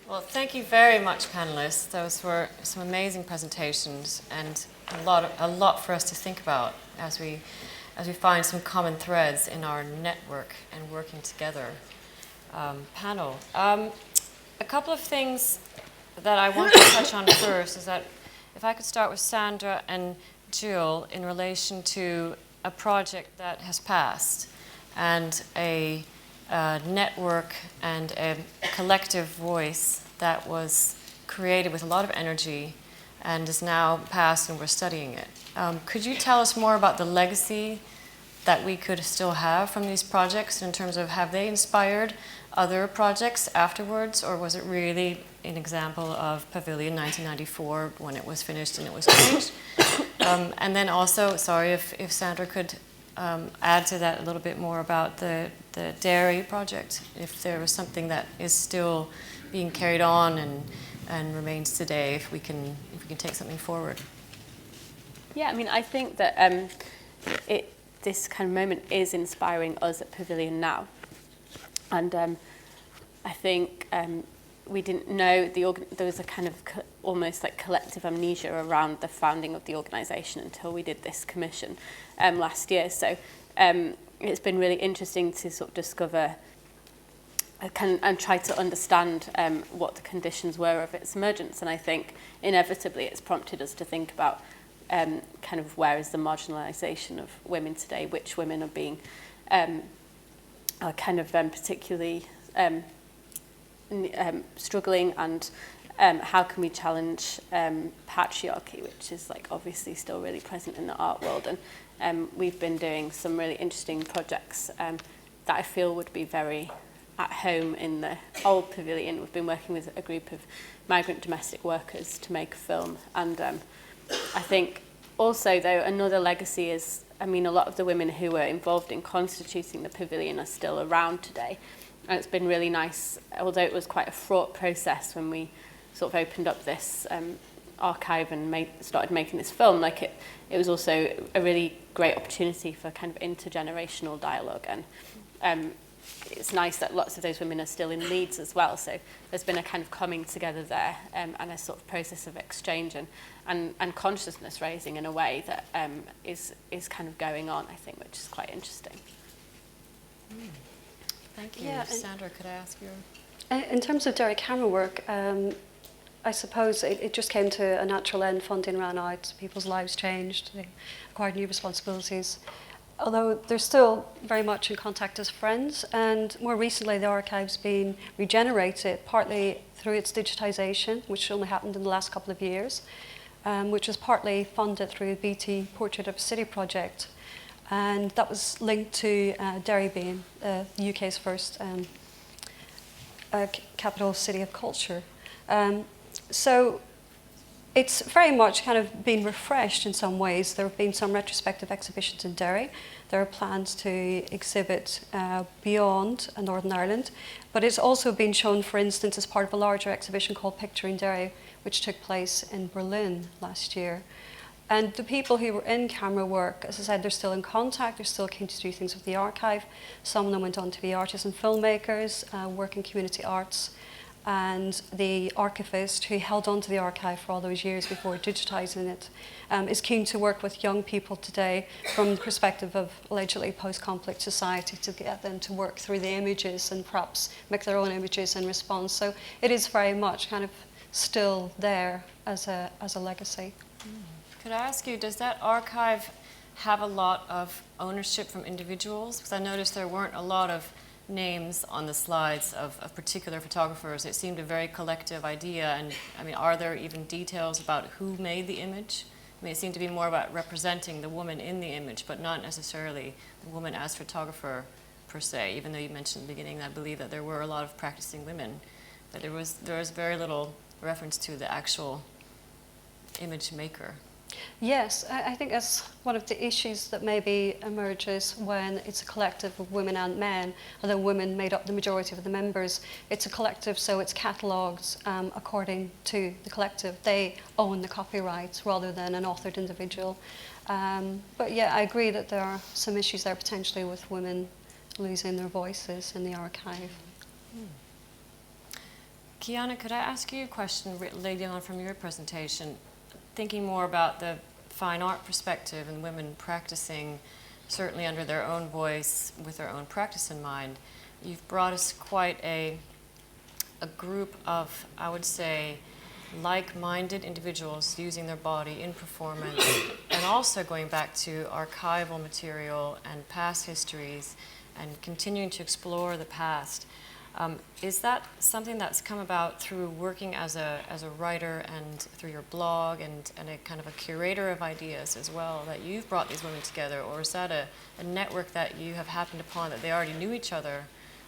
Well, thank you very much, panelists. Those were some amazing presentations and a lot for us to think about as we find some common threads in our network and working together panel. A couple of things that I want to touch on first is that if I could start with Sandra and Jill in relation to a project that has passed and a network and a collective voice that was created with a lot of energy and is now passed and we're studying it. Could you tell us more about the legacy that we could still have from these projects in terms of have they inspired other projects afterwards, or was it really an example of Pavilion 1994 when it was finished and it was changed? And then also, sorry if Sandra could add to that a little bit more about the dairy project, if there was something that is still being carried on and remains today, if we can take something forward. Yeah, I mean, I think that this kind of moment is inspiring us at Pavilion now. And I think we didn't know there was a kind of almost like collective amnesia around the founding of the organisation until we did this commission last year. So it's been really interesting to sort of discover and try to understand what the conditions were of its emergence. And I think inevitably it's prompted us to think about kind of where is the marginalisation of women today, which women are being are kind of particularly struggling, and how can we challenge patriarchy, which is like obviously still really present in the art world. And we've been doing some really interesting projects that I feel would be very at home in the old Pavilion. We've been working with a group of migrant domestic workers to make a film, and I think also though another legacy is, I mean, a lot of the women who were involved in constituting the Pavilion are still around today. And it's been really nice, although it was quite a fraught process when we sort of opened up this archive and started making this film. Like it was also a really great opportunity for kind of intergenerational dialogue. And it's nice that lots of those women are still in Leeds as well. So there's been a kind of coming together there and a sort of process of exchange and consciousness raising in a way that is kind of going on, I think, which is quite interesting. Thank you. Yeah, Sandra, could I ask you? In terms of dairy camera work, I suppose it just came to a natural end. Funding ran out, people's lives changed, they acquired new responsibilities. Although they're still very much in contact as friends, and more recently the archive's been regenerated, partly through its digitisation, which only happened in the last couple of years, which was partly funded through the BT Portrait of a City project. And that was linked to Derry being the UK's first capital city of culture. So it's very much kind of been refreshed in some ways. There have been some retrospective exhibitions in Derry. There are plans to exhibit beyond Northern Ireland, but it's also been shown, for instance, as part of a larger exhibition called Picturing Derry, which took place in Berlin last year. And the people who were in camera work, as I said, they're still in contact, they're still keen to do things with the archive. Some of them went on to be artists and filmmakers, work in community arts. And the archivist who held on to the archive for all those years before digitising it is keen to work with young people today from the perspective of allegedly post-conflict society to get them to work through the images and perhaps make their own images in response. So it is very much kind of still there as a legacy. Could I ask you, does that archive have a lot of ownership from individuals? Because I noticed there weren't a lot of names on the slides of particular photographers. It seemed a very collective idea. And I mean, are there even details about who made the image? I mean, it seemed to be more about representing the woman in the image, but not necessarily the woman as photographer per se, even though you mentioned in the beginning, I believe that there were a lot of practicing women, but there was very little reference to the actual image maker. Yes, I think that's one of the issues that maybe emerges when it's a collective of women and men, although women made up the majority of the members. It's a collective, so it's catalogued according to the collective. They own the copyrights rather than an authored individual. But yeah, I agree that there are some issues there potentially with women losing their voices in the archive. Qiana, could I ask you a question leading on from your presentation? Thinking more about the fine art perspective and women practicing certainly under their own voice with their own practice in mind, you've brought us quite a group of, I would say, like-minded individuals using their body in performance and also going back to archival material and past histories and continuing to explore the past. Is that something that's come about through working as a writer and through your blog and a kind of a curator of ideas as well, that you've brought these women together, or is that a network that you have happened upon that they already knew each other,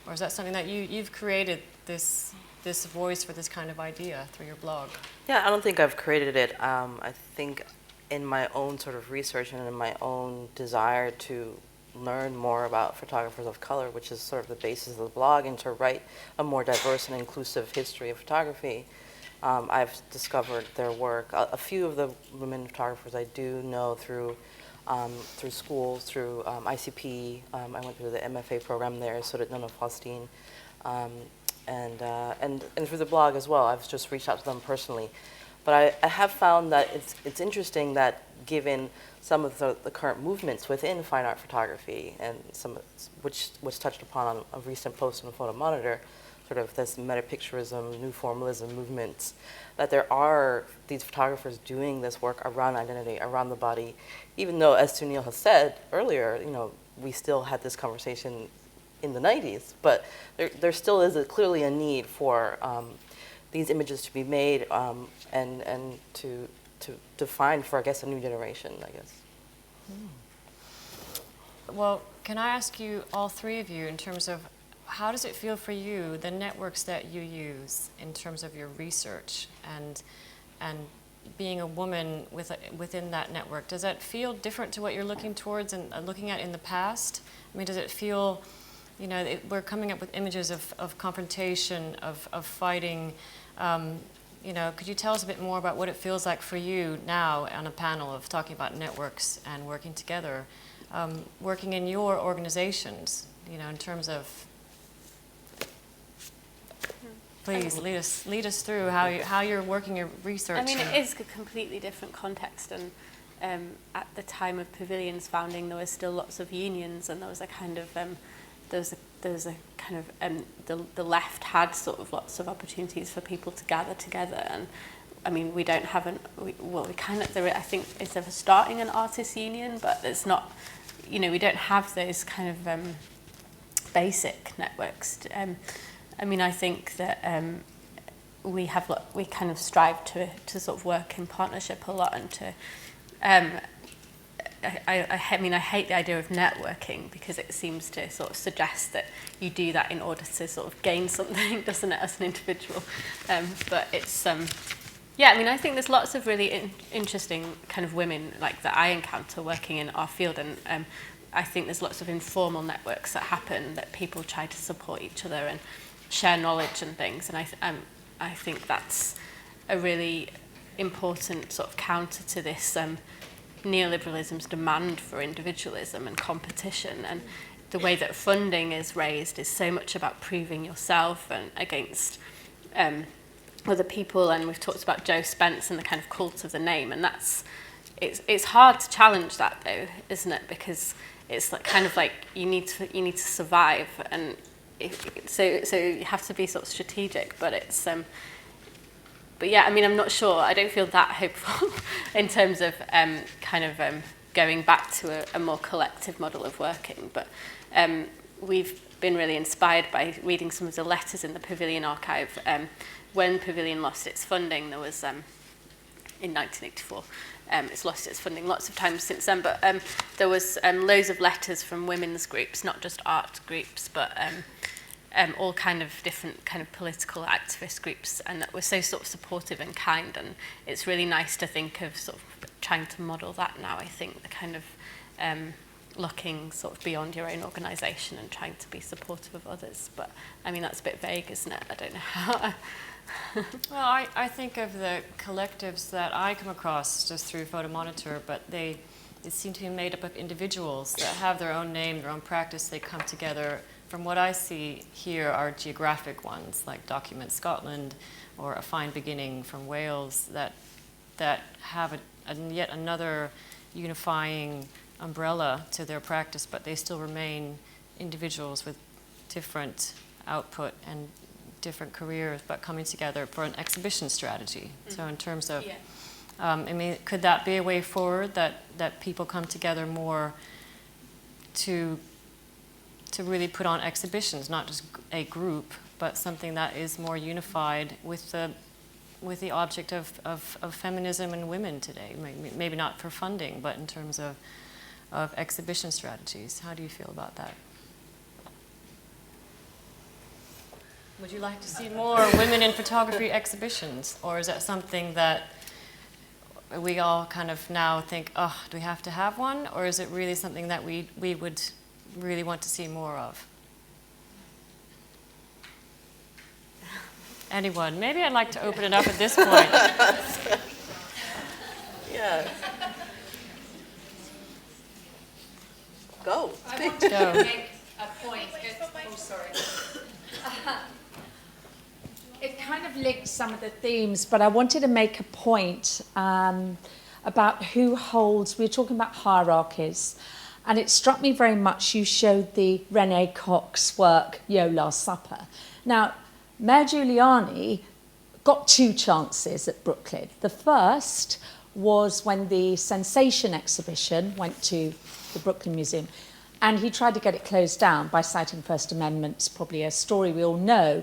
or is that something that you've created this voice for this kind of idea through your blog? Yeah, I don't think I've created it. I think in my own sort of research and in my own desire to learn more about photographers of color, which is sort of the basis of the blog, and to write a more diverse and inclusive history of photography, I've discovered their work. A few of the women photographers I do know through schools, through ICP. I went through the MFA program there, so did Nona Faustine. And through the blog as well. I've just reached out to them personally. But I have found that it's interesting that given some of the current movements within fine art photography, and some which was touched upon on a recent post on the Photo Monitor, sort of this metapicturism, new formalism movements, that there are these photographers doing this work around identity, around the body, even though, as Sunil has said earlier, we still had this conversation in the 90s, but there still is clearly a need for these images to be made and to define for, I guess, a new generation, I guess. Well, can I ask you, all three of you, in terms of how does it feel for you, the networks that you use in terms of your research and being a woman within that network? Does that feel different to what you're looking towards and looking at in the past? I mean, does it feel, we're coming up with images of confrontation, of fighting. Could you tell us a bit more about what it feels like for you now on a panel of talking about networks and working together, working in your organizations, in terms of, please lead us through how you're working your research. I mean, it is a completely different context, and at the time of Pavilion's founding, there was still lots of unions, and there was a kind of the left had sort of lots of opportunities for people to gather together, and I mean, we don't have I think it's ever starting an artists union, but it's not, we don't have those kind of basic networks. I mean, I think that we kind of strive to sort of work in partnership a lot, and to I mean, I hate the idea of networking because it seems to sort of suggest that you do that in order to sort of gain something, doesn't it, as an individual? But it's, I mean, I think there's lots of really interesting kind of women like that I encounter working in our field, and I think there's lots of informal networks that happen, that people try to support each other and share knowledge and things, and I think that's a really important sort of counter to this neoliberalism's demand for individualism and competition, and the way that funding is raised is so much about proving yourself and against other people. And we've talked about Joe Spence and the kind of cult of the name, and it's hard to challenge that, though, isn't it? Because it's kind of like you need to survive, and so you have to be sort of strategic. But it's But yeah, I mean, I'm not sure. I don't feel that hopeful in terms of going back to a more collective model of working. But we've been really inspired by reading some of the letters in the Pavilion archive. When Pavilion lost its funding, there was, in 1984, it's lost its funding lots of times since then, but there was loads of letters from women's groups, not just art groups, but all kind of different kind of political activist groups, and that were so sort of supportive and kind, and it's really nice to think of sort of trying to model that now. I think the kind of looking sort of beyond your own organisation and trying to be supportive of others. But I mean, that's a bit vague, isn't it? I don't know how. Well, I think of the collectives that I come across just through Photo Monitor, but they seem to be made up of individuals that have their own name, their own practice. They come together from what I see here, are geographic ones, like Document Scotland or A Fine Beginning from Wales, that have yet another unifying umbrella to their practice, but they still remain individuals with different output and different careers, but coming together for an exhibition strategy. So in terms of, I mean, could that be a way forward, that people come together more to really put on exhibitions, not just a group, but something that is more unified with the object of feminism and women today? Maybe not for funding, but in terms of exhibition strategies. How do you feel about that? Would you like to see more women in photography exhibitions, or is that something that we all kind of now think, oh, do we have to have one, or is it really something that we would really want to see more of? Anyone? Maybe I'd like to open it up at this point. Yeah. Go. I want to Go. make a point. Oh, sorry. It kind of links some of the themes, but I wanted to make a point about who holds. We were talking about hierarchies, and it struck me very much. You showed the Renee Cox work, Last Supper. Now, Mayor Giuliani got 2 chances at Brooklyn. The first was when the Sensation exhibition went to the Brooklyn Museum, and he tried to get it closed down by citing First Amendment. It's probably a story we all know.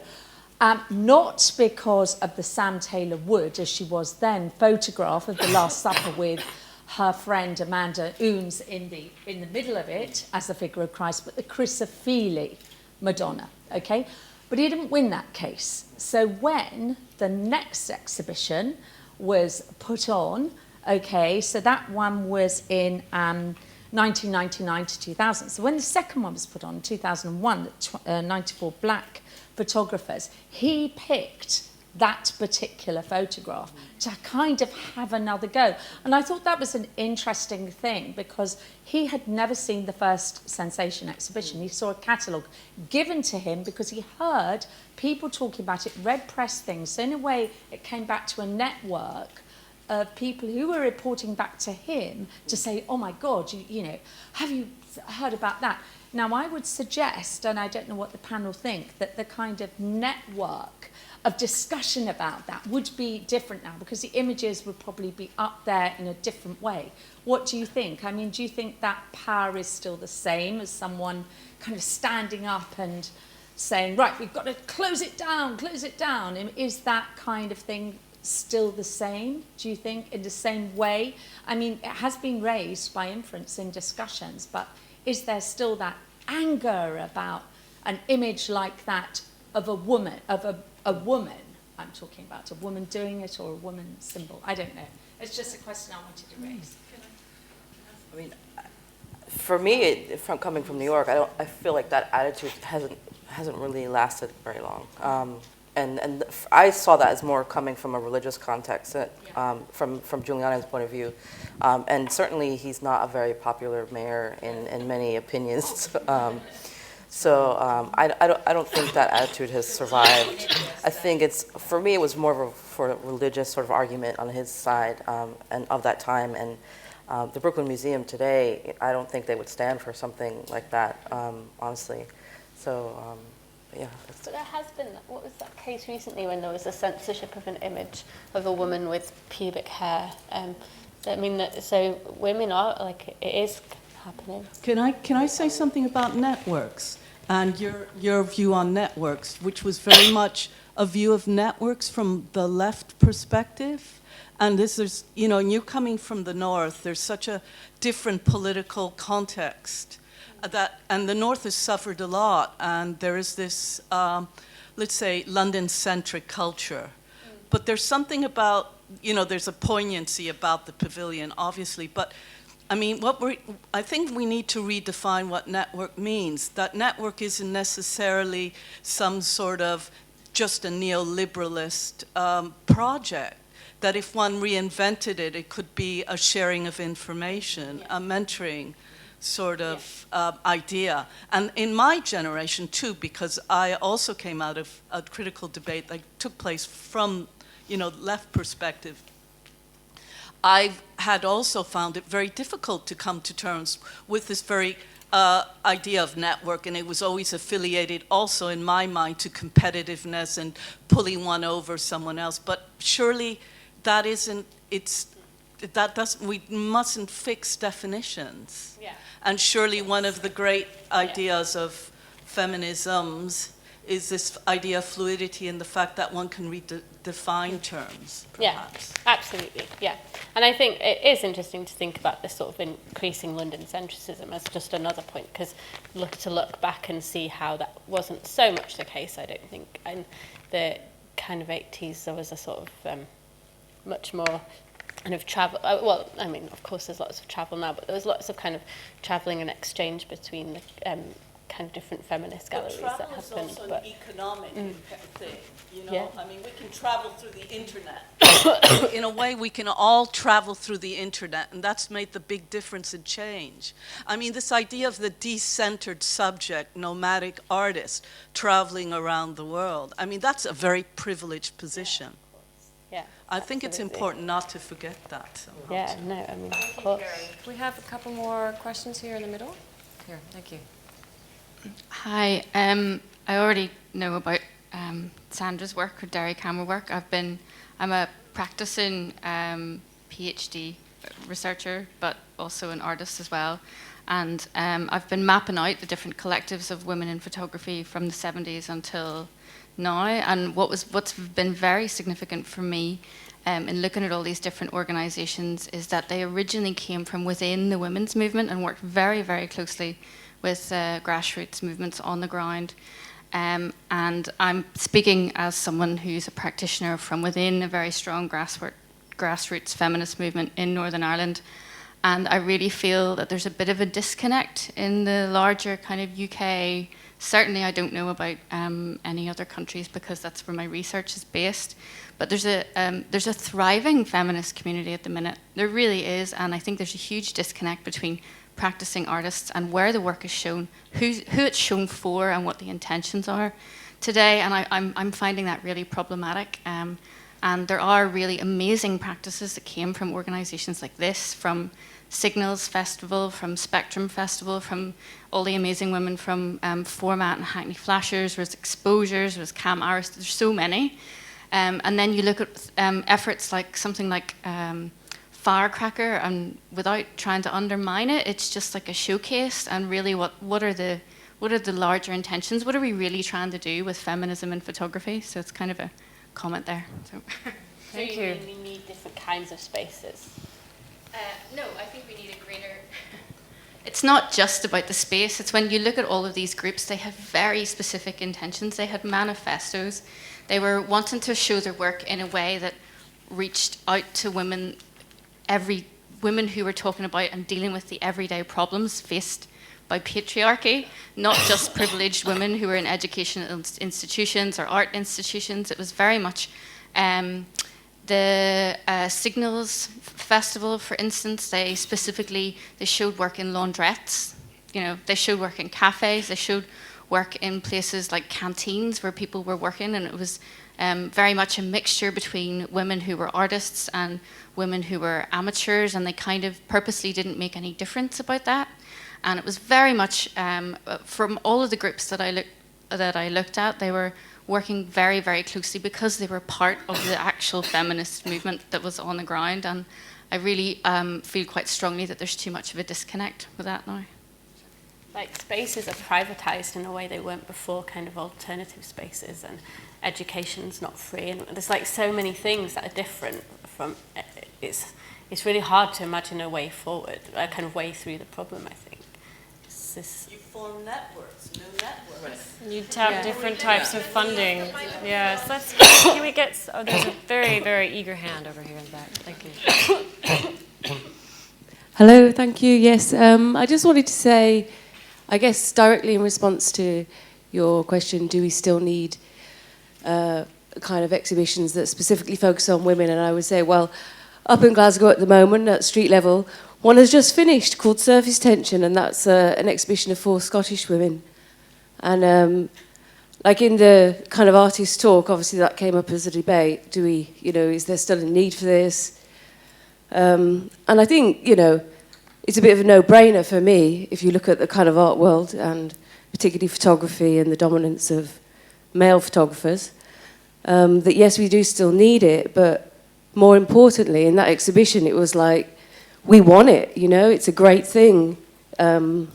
Not because of the Sam Taylor Wood, as she was then, photograph of the Last Supper with her friend Amanda Ooms in the middle of it as the figure of Christ, but the Chrysophilae Madonna, okay? But he didn't win that case. So when the next exhibition was put on, okay, so that one was in 1999 to 2000. So when the second one was put on in 2001, 94 black photographers, he picked that particular photograph to kind of have another go. And I thought that was an interesting thing, because he had never seen the first Sensation exhibition. He saw a catalogue given to him because he heard people talking about it, read press things. So in a way, it came back to a network of people who were reporting back to him to say, oh my God, you know, have you heard about that? Now, I would suggest, and I don't know what the panel think, that the kind of network of discussion about that would be different now, because the images would probably be up there in a different way. What do you think? I mean, do you think that power is still the same as someone kind of standing up and saying, right, we've got to close it down, close it down? And is that kind of thing still the same, do you think, in the same way? I mean, it has been raised by inference in discussions, but is there still that anger about an image like that of a woman, a woman, I'm talking about a woman doing it, or a woman symbol? I don't know. It's just a question I wanted to raise. I mean, for me, from coming from New York, I feel like that attitude hasn't really lasted very long. And I saw that as more coming from a religious context, from Giuliani's point of view. And certainly he's not a very popular mayor in many opinions. So I don't think that attitude has survived. I think for me, it was more of a religious sort of argument on his side and of that time. And the Brooklyn Museum today, I don't think they would stand for something like that, honestly. So. Yeah. But there has been, what was that case recently when there was a censorship of an image of a woman with pubic hair? I mean, so women are, like, it is happening. Can I say something about networks and your view on networks, which was very much a view of networks from the left perspective? And this is, you know, and you're coming from the north, there's such a different political context. And the North has suffered a lot, and there is this, let's say, London-centric culture. But there's something about, you know, there's a poignancy about the pavilion, obviously. But, I mean, I think we need to redefine what network means. That network isn't necessarily some sort of just a neoliberalist project. That if one reinvented it, it could be a sharing of information, a mentoring. sort of idea. And in my generation too, because I also came out of a critical debate that took place from, left perspective, I had also found it very difficult to come to terms with this very idea of network, and it was always affiliated also in my mind to competitiveness and pulling one over someone else. But surely that isn't, we mustn't fix definitions. Yeah. And surely one of the great ideas of feminisms is this idea of fluidity and the fact that one can redefine terms, perhaps. Yeah, absolutely, yeah. And I think it is interesting to think about this sort of increasing London centricism as just another point, because to look back and see how that wasn't so much the case, I don't think. In the kind of 80s, there was a sort of much more kind of travel, well, I mean, of course there's lots of travel now, but there was lots of kind of travelling and exchange between the kind of different feminist galleries that happened. Travel is also an economic thing, Yeah. I mean, we can travel through the internet. In a way, we can all travel through the internet, and that's made the big difference and change. I mean, this idea of the decentered subject, nomadic artist, traveling around the world, I mean, that's a very privileged position. Yeah, I think it's absolutely. important not to forget that somehow. Yeah, no, I mean, of course. Can we have a couple more questions here in the middle? Here, thank you. Hi, I already know about Sandra's work or Derry Camera work. I'm a practicing PhD researcher, but also an artist as well. And I've been mapping out the different collectives of women in photography from the 70s until now. And what's been very significant for me in looking at all these different organisations is that they originally came from within the women's movement and worked very, very closely with grassroots movements on the ground. And I'm speaking as someone who's a practitioner from within a very strong grassroots feminist movement in Northern Ireland. And I really feel that there's a bit of a disconnect in the larger kind of UK. Certainly I don't know about any other countries because that's where my research is based. But there's a thriving feminist community at the minute. There really is, and I think there's a huge disconnect between practicing artists and where the work is shown, who it's shown for, and what the intentions are today. And I'm finding that really problematic. And there are really amazing practices that came from organisations like this, from Signals Festival, from Spectrum Festival, from all the amazing women from Format and Hackney Flashers, there's Exposures, there's Cam Aris, there's so many. And then you look at efforts like something like Firecracker, and without trying to undermine it, it's just like a showcase. And really, what are the larger intentions? What are we really trying to do with feminism and photography? So it's kind of a comment there. So. Thank you. We need different kinds of spaces. No, I think we need a greater... It's not just about the space. It's when you look at all of these groups, they had very specific intentions. They had manifestos. They were wanting to show their work in a way that reached out to women, women who were talking about and dealing with the everyday problems faced by patriarchy, not just privileged women who were in educational institutions or art institutions. It was very much the Signals Festival, for instance. They showed work in laundrettes. They showed work in cafes. They showed work in places like canteens where people were working, and it was very much a mixture between women who were artists and women who were amateurs, and they kind of purposely didn't make any difference about that. And it was very much from all of the groups that I looked at, they were working very, very closely because they were part of the actual feminist movement that was on the ground. And I really feel quite strongly that there's too much of a disconnect with that now. Like spaces are privatised in a way they weren't before, kind of alternative spaces, and education's not free, and there's like so many things that are different from. It's really hard to imagine a way forward, a kind of way through the problem. I think. You form networks, new networks. You tap different types of funding. Yes, can we get? Oh, there's a very, very eager hand over here in the back. Thank you. Hello, thank you. Yes, I just wanted to say, I guess directly in response to your question, do we still need kind of exhibitions that specifically focus on women? And I would say, well, up in Glasgow at the moment, at street level, one has just finished called Surface Tension, and that's an exhibition of 4 Scottish women. And like in the kind of artist talk, obviously that came up as a debate. Do we, is there still a need for this? And I think, it's a bit of a no-brainer for me if you look at the kind of art world and particularly photography and the dominance of male photographers, that yes, we do still need it, but more importantly, in that exhibition, it was like, we want it, it's a great thing. The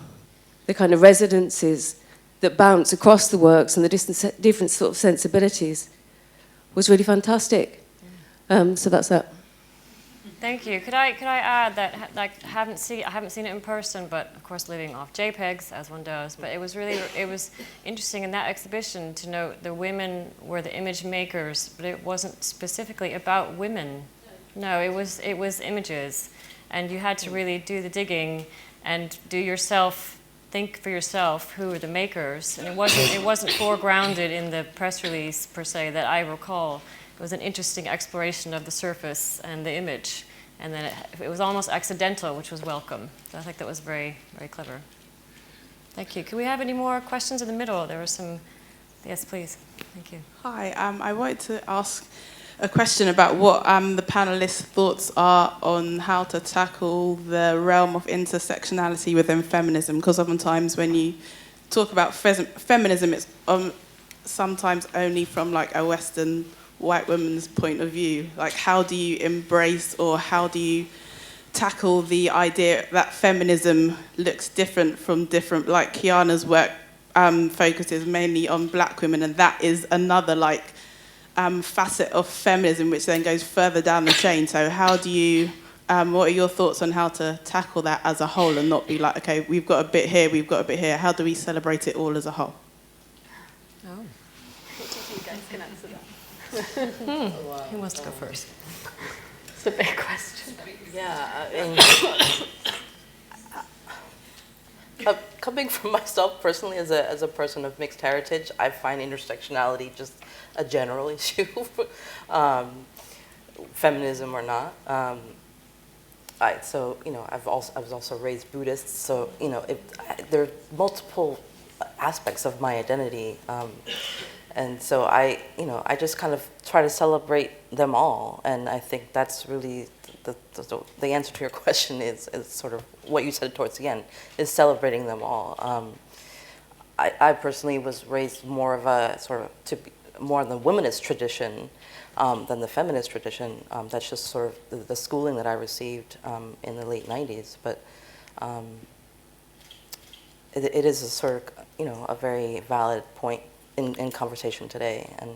kind of resonances that bounce across the works and the different sort of sensibilities was really fantastic. So that's that. Thank you. Could I add that I haven't seen it in person, but of course living off JPEGs as one does. But it was interesting in that exhibition to note the women were the image makers, but it wasn't specifically about women. No, it was images, and you had to really do the digging and think for yourself who were the makers, and it wasn't foregrounded in the press release per se that I recall. It was an interesting exploration of the surface and the image. And then it was almost accidental, which was welcome. So I think that was very, very clever. Thank you. Can we have any more questions in the middle? There were some. Yes, please. Thank you. Hi. I wanted to ask a question about what the panelists' thoughts are on how to tackle the realm of intersectionality within feminism. Because oftentimes when you talk about feminism, it's sometimes only from like a Western white woman's point of view. Like, how do you embrace or how do you tackle the idea that feminism looks different from different, like Qiana's work focuses mainly on black women, and that is another facet of feminism which then goes further down the chain. So how do you, what are your thoughts on how to tackle that as a whole and not be like, okay, we've got a bit here, we've got a bit here. How do we celebrate it all as a whole? Oh. What do you guys can answer that? Who wants to go first? It's a big question. Yeah, coming from myself personally as a person of mixed heritage, I find intersectionality just a general issue, feminism or not. I was also raised Buddhist, so there are multiple aspects of my identity. And so I just kind of try to celebrate them all, and I think that's really the answer to your question is sort of what you said towards the end, is celebrating them all. I personally was raised more of a sort of more in the womanist tradition than the feminist tradition. That's just sort of the schooling that I received in the late 90s, but it is a sort of a very valid point in conversation today, and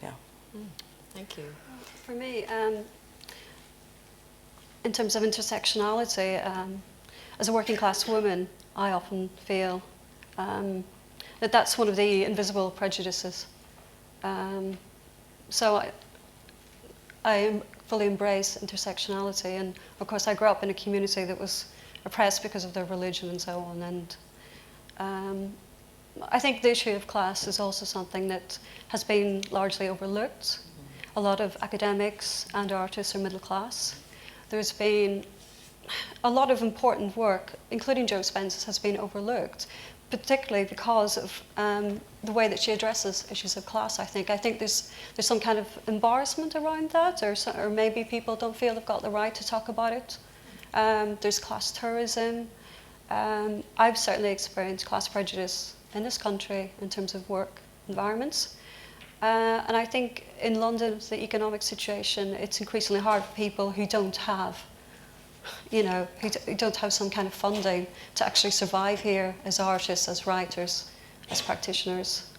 yeah. Thank you. For me, in terms of intersectionality, as a working class woman, I often feel that that's one of the invisible prejudices. So I fully embrace intersectionality, and of course I grew up in a community that was oppressed because of their religion and so on, and I think the issue of class is also something that has been largely overlooked. A lot of academics and artists are middle class. There's been a lot of important work, including Jo Spence's, has been overlooked, particularly because of the way that she addresses issues of class, I think. I think there's some kind of embarrassment around that, or maybe people don't feel they've got the right to talk about it. There's class tourism. I've certainly experienced class prejudice in this country in terms of work environments. And I think in London, the economic situation, it's increasingly hard for people who don't have, who don't have some kind of funding to actually survive here as artists, as writers, as practitioners.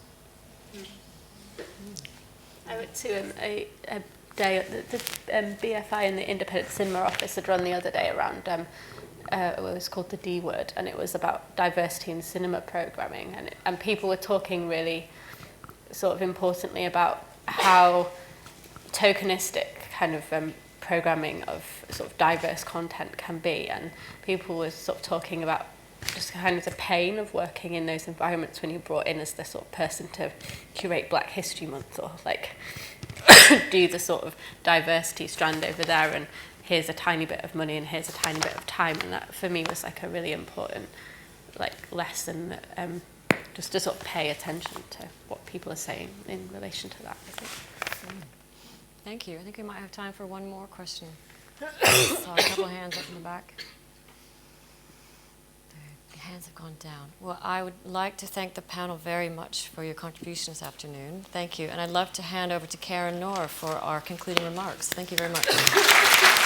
I went to a day at the BFI and the Independent Cinema Office had run the other day around it was called the D Word, and it was about diversity in cinema programming, and people were talking really sort of importantly about how tokenistic kind of programming of sort of diverse content can be, and people were sort of talking about just kind of the pain of working in those environments when you're brought in as the sort of person to curate Black History Month or like do the sort of diversity strand over there, and here's a tiny bit of money and here's a tiny bit of time. And that for me was like a really important like lesson that just to sort of pay attention to what people are saying in relation to that, I think. Thank you. I think we might have time for one more question. Saw a couple of hands up in the back. The hands have gone down. Well, I would like to thank the panel very much for your contribution this afternoon. Thank you. And I'd love to hand over to Karen Noor for our concluding remarks. Thank you very much.